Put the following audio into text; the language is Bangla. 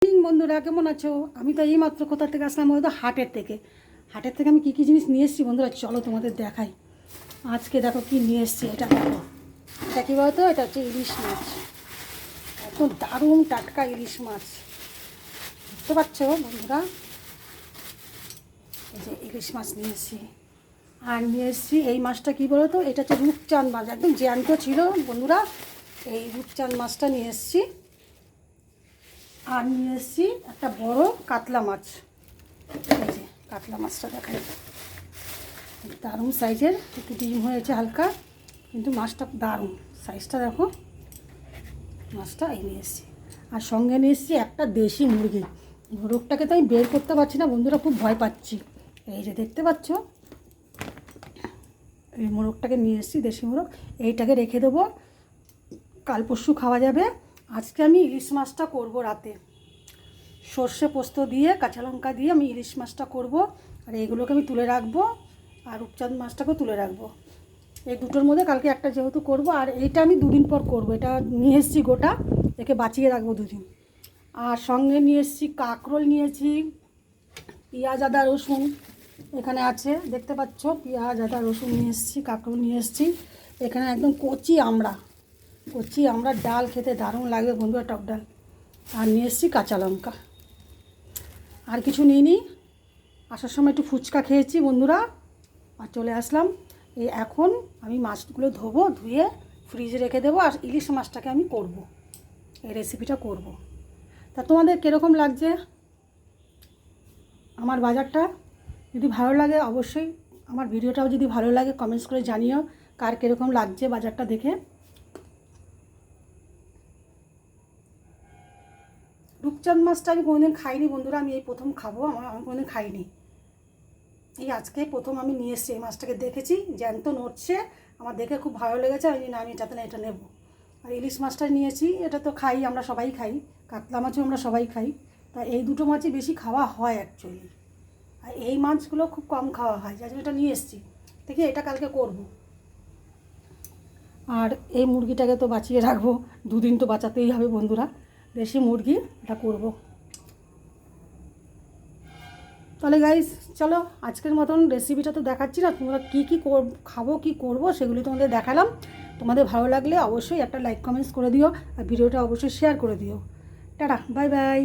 বন্ধুরা কেমন আছো? আমি তো এইমাত্র কোথা থেকে আসলাম বলতো, হাটের থেকে আমি কী কী জিনিস নিয়ে এসেছি বন্ধুরা, চলো তোমাদের দেখাই। আজকে দেখো কি নিয়ে এসেছি, এটা দেখো। এটা কী বলতো, এটা হচ্ছে ইলিশ মাছ। একদম দারুণ টাটকা ইলিশ মাছ, বুঝতে পারছো বন্ধুরা? এই যে ইলিশ মাছ নিয়ে এসেছি। আর নিয়ে এসেছি এই মাছটা, কী বলো তো, এটা হচ্ছে রূপচাঁদ মাছ, একদম জ্যান্ত ছিল বন্ধুরা। এই রূপচাঁদ মাছটা নিয়ে এসেছি। আর নিয়ে এসেছি একটা বড় কাতলা মাছ। এই যে কাতলা মাছটা দেখাই, দারুণ সাইজের, একটু ডিম হয়েছে হালকা, কিন্তু মাছটা দারুণ সাইজটা দেখো। মাছটা এই নিয়ে এসেছি। আর সঙ্গে নিয়ে এসেছি একটা দেশি মুরগি। মোরগটাকে তো আমি বের করতে পারছি না বন্ধুরা, খুব ভয় পাচ্ছি। এই যে দেখতে পাচ্ছ, এই মোরগটাকে নিয়ে এসেছি, দেশি মোরগ। এইটাকে রেখে দেবো, কাল পরশু খাওয়া যাবে। আজকে আমি ইলিশ মাছটা করব রাতে, সর্ষে পোস্ত দিয়ে কাঁচা লঙ্কা দিয়ে আমি ইলিশ মাছটা করব। আর এইগুলোকে আমি তুলে রাখবো, আর রূপচাঁদ মাছটাকেও তুলে রাখবো। এই দুটোর মধ্যে কালকে একটা যেহেতু করব, আর এইটা আমি দুদিন পর করব। এটা নিয়ে এসেছি গোটা, একে বাঁচিয়ে রাখবো দুদিন। আর সঙ্গে নিয়ে এসেছি কাঁকরোল, নিয়েছি পেঁয়াজ আদা রসুন, এখানে আছে দেখতে পাচ্ছ, পেঁয়াজ আদা রসুন নিয়ে এসেছি, কাঁকরোল নিয়ে এসেছি। এখানে একদম কচি আমরা ডাল খেতে দারুণ লাগবে বন্ধুরা, টক ডাল। আর নিয়ে এসেছি কাঁচা লঙ্কা। আর কিছু নিইনি, আসার সময় একটু ফুচকা খেয়েছি বন্ধুরা, আর চলে আসলাম। এই এখন আমি মাছগুলো ধোবো, ধুয়ে ফ্রিজে রেখে দেবো, আর ইলিশ মাছটাকে আমি করব, এই রেসিপিটা করব। তা তোমাদের কীরকম লাগছে আমার বাজারটা? যদি ভালো লাগে অবশ্যই, আমার ভিডিওটাও যদি ভালো লাগে কমেন্টস করে জানিও কার কীরকম লাগছে বাজারটা দেখে। রূপচাঁদ মাছটা আমি কোনোদিন খাইনি বন্ধুরা, আমি এই প্রথম খাবো, আমি কোনোদিন খাইনি। এই আজকে প্রথম আমি নিয়ে এসেছি এই মাছটাকে, দেখেছি জ্যান্ত নড়ছে, আমার দেখে খুব ভালো লেগেছে। আমি না, আমি এটাতে না, এটা নেব। আর ইলিশ মাছটা নিয়েছি, এটা তো খাই, আমরা সবাই খাই। কাতলা মাছও আমরা সবাই খাই। তা এই দুটো মাছই বেশি খাওয়া হয় অ্যাকচুয়ালি, আর এই মাছগুলো খুব কম খাওয়া হয়, যার জন্য এটা নিয়ে এসেছি। দেখি এটা কালকে করব। আর এই মুরগিটাকে তো বাঁচিয়ে রাখবো, দুদিন তো বাঁচাতেই হবে বন্ধুরা, দেশি মুরগি, এটা করব। তাহলে গাইস চলো, আজকের মতন রেসিপিটা তো দেখাচ্ছি না, তোমরা কী কী খাবো, কী করবো সেগুলি তোমাদের দেখালাম। তোমাদের ভালো লাগলে অবশ্যই একটা লাইক কমেন্টস করে দিও, আর ভিডিওটা অবশ্যই শেয়ার করে দিও। Tata, bye bye.